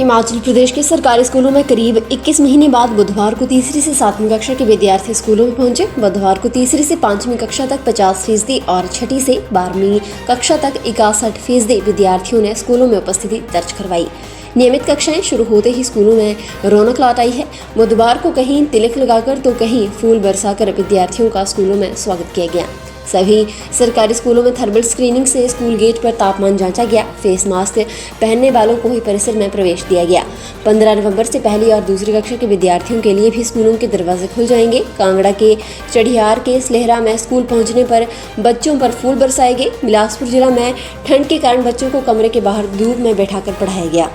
हिमाचल प्रदेश के सरकारी स्कूलों में करीब 21 महीने बाद बुधवार को तीसरी से 7वीं कक्षा के विद्यार्थी स्कूलों में पहुंचे। बुधवार को तीसरी से 5वीं कक्षा तक 50% और छठी से 12वीं कक्षा तक 61% विद्यार्थियों ने स्कूलों में उपस्थिति दर्ज करवाई। नियमित कक्षाएं शुरू होते ही स्कूलों में रौनक लौट आई है। बुधवार को कहीं तिलक लगाकर तो कहीं फूल बरसाकर विद्यार्थियों का स्कूलों में स्वागत किया गया। सभी सरकारी स्कूलों में थर्मल स्क्रीनिंग से स्कूल गेट पर तापमान जांचा गया। फेस मास्क पहनने वालों को ही परिसर में प्रवेश दिया गया। 15 नवंबर से पहली और दूसरी कक्षा के विद्यार्थियों के लिए भी स्कूलों के दरवाजे खुल जाएंगे। कांगड़ा के चढ़ियार के स्लेहरा में स्कूल पहुंचने पर बच्चों पर फूल बरसाए गए। बिलासपुर जिला में ठंड के कारण बच्चों को कमरे के बाहर धूप में बैठाकर पढ़ाया गया।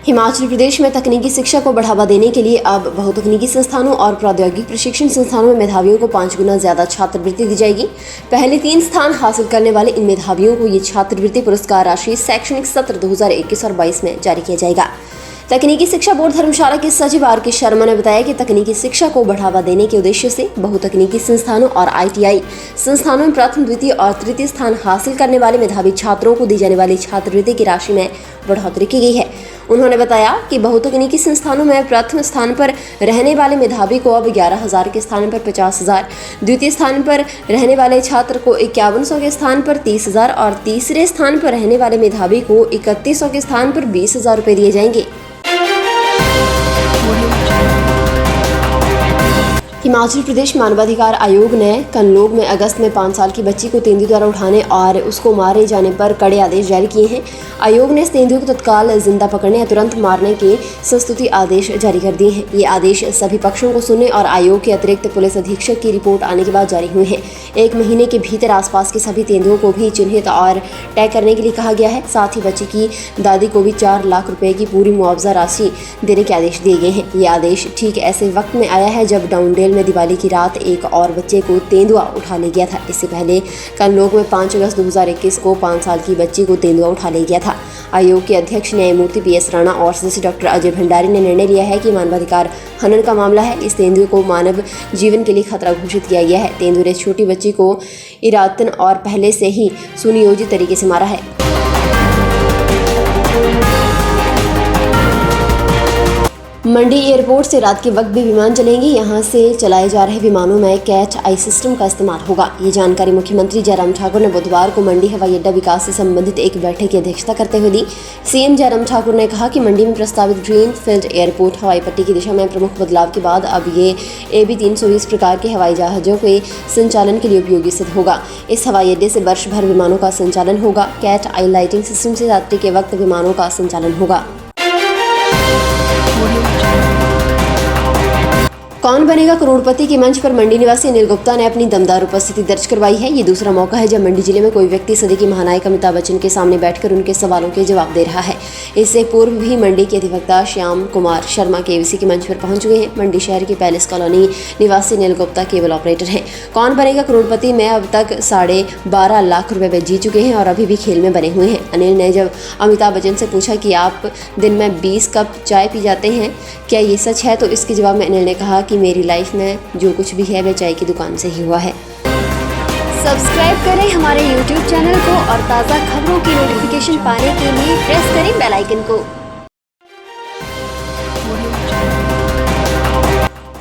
हिमाचल प्रदेश में तकनीकी शिक्षा को बढ़ावा देने के लिए अब बहुतकनीकी संस्थानों और प्रौद्योगिकी प्रशिक्षण संस्थानों में मेधावियों को 5 गुना ज्यादा छात्रवृत्ति दी जाएगी। पहले 3 स्थान हासिल करने वाले इन मेधावियों को ये छात्रवृत्ति पुरस्कार राशि शैक्षणिक सत्र 2021 और 22 में जारी किया जाएगा। तकनीकी शिक्षा बोर्ड धर्मशाला के सचिव आर के शर्मा ने बताया कि तकनीकी शिक्षा को बढ़ावा देने के उद्देश्य से बहुतकनीकी संस्थानों और ITI संस्थानों में प्रथम, द्वितीय और तृतीय स्थान हासिल करने वाले मेधावी छात्रों को दी जाने वाली छात्रवृत्ति की राशि में बढ़ोतरी की गई है। उन्होंने बताया कि बहुतकनीकी संस्थानों में प्रथम स्थान पर रहने वाले मेधावी को अब 11,000 के स्थान पर 50,000, द्वितीय स्थान पर रहने वाले छात्र को 5100 के स्थान पर 30,000 और तीसरे स्थान पर रहने वाले मेधावी को 3100 के स्थान पर 20,000 रुपये दिए जाएंगे। हिमाचल प्रदेश मानवाधिकार आयोग ने कनलोग में अगस्त में 5 साल की बच्ची को तेंदुए द्वारा उठाने और उसको मारे जाने पर कड़े आदेश जारी किए हैं। आयोग ने इस तेंदुए को तत्काल जिंदा पकड़ने या तुरंत मारने के संस्तुति आदेश जारी कर दिए हैं। ये आदेश सभी पक्षों को सुनने और आयोग के अतिरिक्त पुलिस अधीक्षक की रिपोर्ट आने के बाद जारी हुए हैं। 1 महीने के भीतर आसपास के सभी तेंदुओं को भी चिन्हित और टैग करने के लिए कहा गया है। साथ ही बच्ची की दादी को भी 4 लाख रुपए की पूरी मुआवजा राशि देने के आदेश दिए गए हैं। ये आदेश ठीक ऐसे वक्त में आया है जब डाउनडेल में दिवाली की रात एक और बच्चे को तेंदुआ उठा ले गया था। इससे पहले कनलोग में 5 अगस्त 2021 को 5 साल की बच्ची को तेंदुआ उठा ले गया था। आयोग के अध्यक्ष न्यायमूर्ति PS राणा और सदस्य डॉक्टर अजय भंडारी ने निर्णय लिया है कि मानवाधिकार हनन का मामला है। इस तेंदुए को मानव जीवन के लिए खतरा घोषित किया गया है। तेंदुए ने छोटी बच्ची को इरादतन और पहले से ही सुनियोजित तरीके से मारा है। मंडी एयरपोर्ट से रात के वक्त भी विमान चलेंगे। यहां से चलाए जा रहे विमानों में कैट आई सिस्टम का इस्तेमाल होगा। ये जानकारी मुख्यमंत्री जयराम ठाकुर ने बुधवार को मंडी हवाई अड्डा विकास से संबंधित एक बैठक की अध्यक्षता करते हुए दी। CM जयराम ठाकुर ने कहा कि मंडी में प्रस्तावित ग्रीन फील्ड एयरपोर्ट हवाई पट्टी की दिशा में प्रमुख बदलाव के बाद अब ये AB 320 प्रकार के हवाई जहाजों के संचालन के लिए उपयोगी सिद्ध होगा। इस हवाई अड्डे से वर्ष भर विमानों का संचालन होगा। कैट आई लाइटिंग सिस्टम से यात्री के वक्त विमानों का संचालन होगा। कौन बनेगा करोड़पति के मंच पर मंडी निवासी अनिल गुप्ता ने अपनी दमदार उपस्थिति दर्ज करवाई है। ये दूसरा मौका है जब मंडी जिले में कोई व्यक्ति सदी के महानायक अमिताभ बच्चन के सामने बैठकर उनके सवालों के जवाब दे रहा है। इससे पूर्व भी मंडी के अधिवक्ता श्याम कुमार शर्मा KBC के मंच पर पहुंच गए हैं। मंडी शहर की पैलेस कॉलोनी निवासी अनिल गुप्ता केबल ऑपरेटर हैं। कौन बनेगा करोड़पति में अब तक 12.5 लाख रुपए जीत चुके हैं और अभी भी खेल में बने हुए हैं। अनिल ने जब अमिताभ बच्चन से पूछा कि आप दिन में 20 कप चाय पी जाते हैं, क्या ये सच है, तो इसके जवाब में अनिल ने कहा कि मेरी लाइफ में जो कुछ भी है वह चाय की दुकान से ही हुआ है। सब्सक्राइब करें हमारे YouTube चैनल को और ताज़ा खबरों की नोटिफिकेशन पाने के लिए प्रेस करें बेल आइकन को।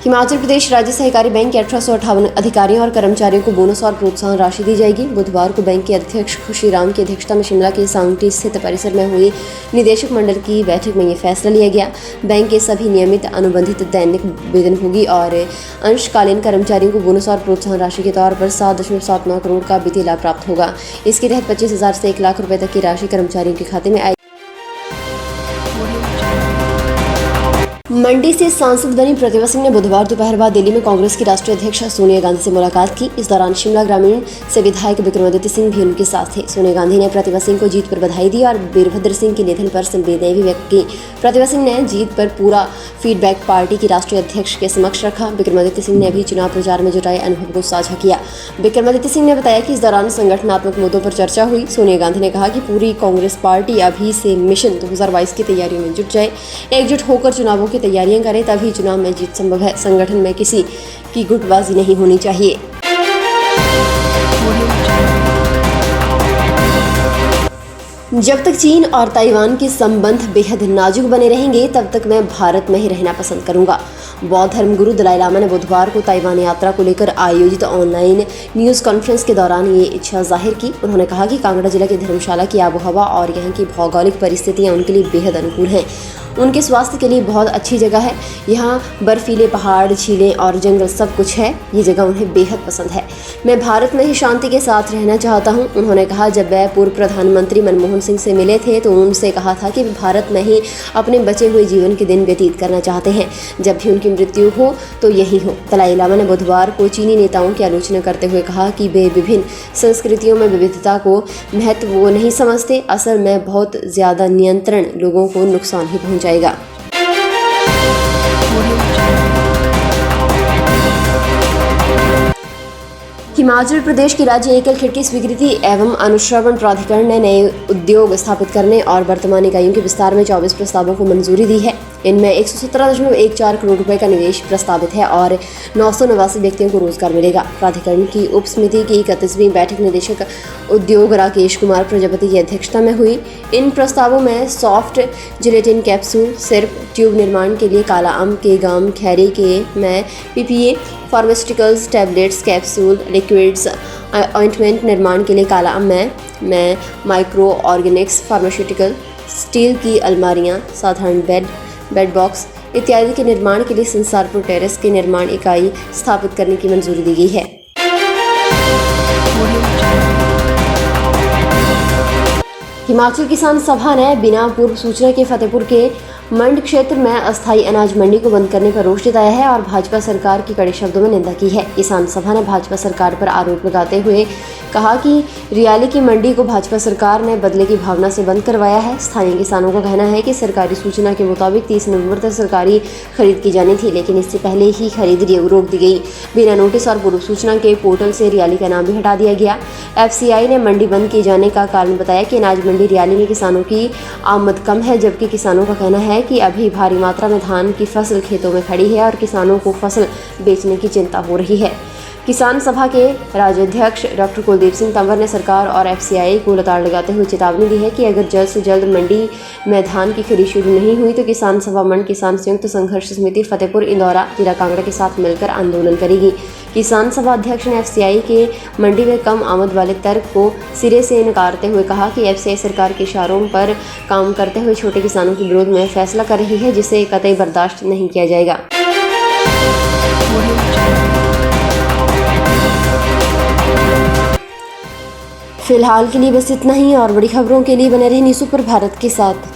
हिमाचल प्रदेश राज्य सहकारी बैंक के 1858 अधिकारियों और कर्मचारियों को बोनस और प्रोत्साहन राशि दी जाएगी। बुधवार को बैंक के अध्यक्ष खुशीराम की अध्यक्षता में शिमला के सांगटी स्थित परिसर में हुई निदेशक मंडल की बैठक में ये फैसला लिया गया। बैंक के सभी नियमित अनुबंधित दैनिक वेतनभोगी और अंशकालीन कर्मचारियों को बोनस और प्रोत्साहन राशि के तौर पर 7.79 करोड़ का वित्तीय लाभ प्राप्त होगा। इसके तहत 25,000 से 1 लाख रुपए तक की राशि कर्मचारियों के खाते में आई। मंडी से सांसद बनी प्रतिभा सिंह ने बुधवार दोपहर बाद दिल्ली में कांग्रेस की राष्ट्रीय अध्यक्ष सोनिया गांधी से मुलाकात की। इस दौरान शिमला ग्रामीण से विधायक विक्रमादित्य सिंह भी उनके साथ थे। सोनिया गांधी ने प्रतिभा सिंह को जीत पर बधाई दी और वीरभद्र सिंह के निधन पर संवेदनाएं भी व्यक्त की। प्रतिभा सिंह ने जीत पर पूरा फीडबैक पार्टी की राष्ट्रीय अध्यक्ष के समक्ष रखा। विक्रमादित्य सिंह ने भी चुनाव प्रचार में जुटाए अनुभव को साझा किया। विक्रमादित्य सिंह ने बताया कि इस दौरान संगठनात्मक मुद्दों पर चर्चा हुई। सोनिया गांधी ने कहा कि पूरी कांग्रेस पार्टी अभी से मिशन 2022 की तैयारियों में जुट जाए, एकजुट होकर चुनावों की तैयारियां करें, तभी चुनाव में जीत संभव है। संगठन में किसी की गुटबाजी नहीं होनी चाहिए। जब तक चीन और ताइवान के संबंध बेहद नाजुक बने रहेंगे तब तक मैं भारत में ही रहना पसंद करूंगा। बौद्ध धर्मगुरु दलाई लामा ने बुधवार को ताइवान यात्रा को लेकर आयोजित ऑनलाइन न्यूज़ कॉन्फ्रेंस के दौरान ये इच्छा जाहिर की। उन्होंने कहा कि कांगड़ा जिला की धर्मशाला की आबोहवा और यहाँ की भौगोलिक परिस्थितियाँ उनके लिए बेहद अनुकूल हैं। उनके स्वास्थ्य के लिए बहुत अच्छी जगह है। यहाँ बर्फीले पहाड़, झीलें और जंगल सब कुछ है। ये जगह उन्हें बेहद पसंद है। मैं भारत में ही शांति के साथ रहना चाहता हूँ। उन्होंने कहा, जब वह पूर्व प्रधानमंत्री मनमोहन सिंह से मिले थे तो उनसे कहा था कि भारत में ही अपने बचे हुए जीवन के दिन व्यतीत करना चाहते हैं। जब भी उनकी मृत्यु हो तो यही हो। दलाई लामा ने बुधवार को चीनी नेताओं की आलोचना करते हुए कहा कि वे विभिन्न संस्कृतियों में विविधता को महत्व वो नहीं समझते। असल में बहुत ज़्यादा नियंत्रण लोगों को नुकसान ही पहुँचाएगा। हिमाचल प्रदेश की राज्य एकल खिड़की स्वीकृति एवं अनुश्रवण प्राधिकरण ने नए उद्योग स्थापित करने और वर्तमान इकाइयों के विस्तार में 24 प्रस्तावों को मंजूरी दी है। इनमें 117.14 करोड़ रुपए का निवेश प्रस्तावित है और 989 व्यक्तियों को रोजगार मिलेगा। प्राधिकरण की उप समिति की 31वीं बैठक निदेशक उद्योग राकेश कुमार प्रजापति की अध्यक्षता में हुई। इन प्रस्तावों में सॉफ्ट जिलेटिन कैप्सूल, सिर्फ ट्यूब निर्माण के लिए काला आम के गांव खैरी के में PPA, pharmaceuticals, tablets, capsule, liquids, ointment निर्माण के लिए काला आम में माइक्रो ऑर्गेनिक्स, फार्मास्यूटिकल, स्टील की अलमारियां, साधारण बेड बॉक्स इत्यादि के निर्माण के लिए संसारपुर टेरेस के निर्माण इकाई स्थापित करने की मंजूरी दी गई है। हिमाचल किसान सभा ने बिना पूर्व सूचना के फतेहपुर के मंड क्षेत्र में अस्थायी अनाज मंडी को बंद करने पर रोष जताया है और भाजपा सरकार की कड़े शब्दों में निंदा की है। किसान सभा ने भाजपा सरकार पर आरोप लगाते हुए कहा कि रियाली की मंडी को भाजपा सरकार ने बदले की भावना से बंद करवाया है। स्थानीय किसानों का कहना है कि सरकारी सूचना के मुताबिक 30 नवंबर तक सरकारी खरीद की जानी थी, लेकिन इससे पहले ही खरीद रोक दी गई। बिना नोटिस और पूर्व सूचना के पोर्टल से रियाली का नाम भी हटा दिया गया। FCI ने मंडी बंद किए जाने का कारण बताया कि अनाज मंडी रियाली में किसानों की आमद कम है, जबकि किसानों का कहना है कि अभी भारी मात्रा में धान की फसल खेतों में खड़ी है और किसानों को फसल बेचने की चिंता हो रही है। किसान सभा के राज्याध्यक्ष डॉक्टर कुलदीप सिंह तंवर ने सरकार और FCI को लताड़ लगाते हुए चेतावनी दी है कि अगर जल्द से जल्द मंडी में धान की खरीद शुरू नहीं हुई तो किसान सभा मंड किसान संयुक्त संघर्ष समिति फतेहपुर इंदौरा जिला कांगड़ा के साथ मिलकर आंदोलन करेगी। किसान सभा अध्यक्ष ने FCI के मंडी में कम आमद वाले तर्क को सिरे से नकारते हुए कहा कि FCI सरकार के इशारों पर काम करते हुए छोटे किसानों के विरोध में फैसला कर रही है, जिसे कतई बर्दाश्त नहीं किया जाएगा। फिलहाल के लिए बस इतना ही और बड़ी खबरों के लिए बने रहिए न्यूज़ सुपर भारत के साथ।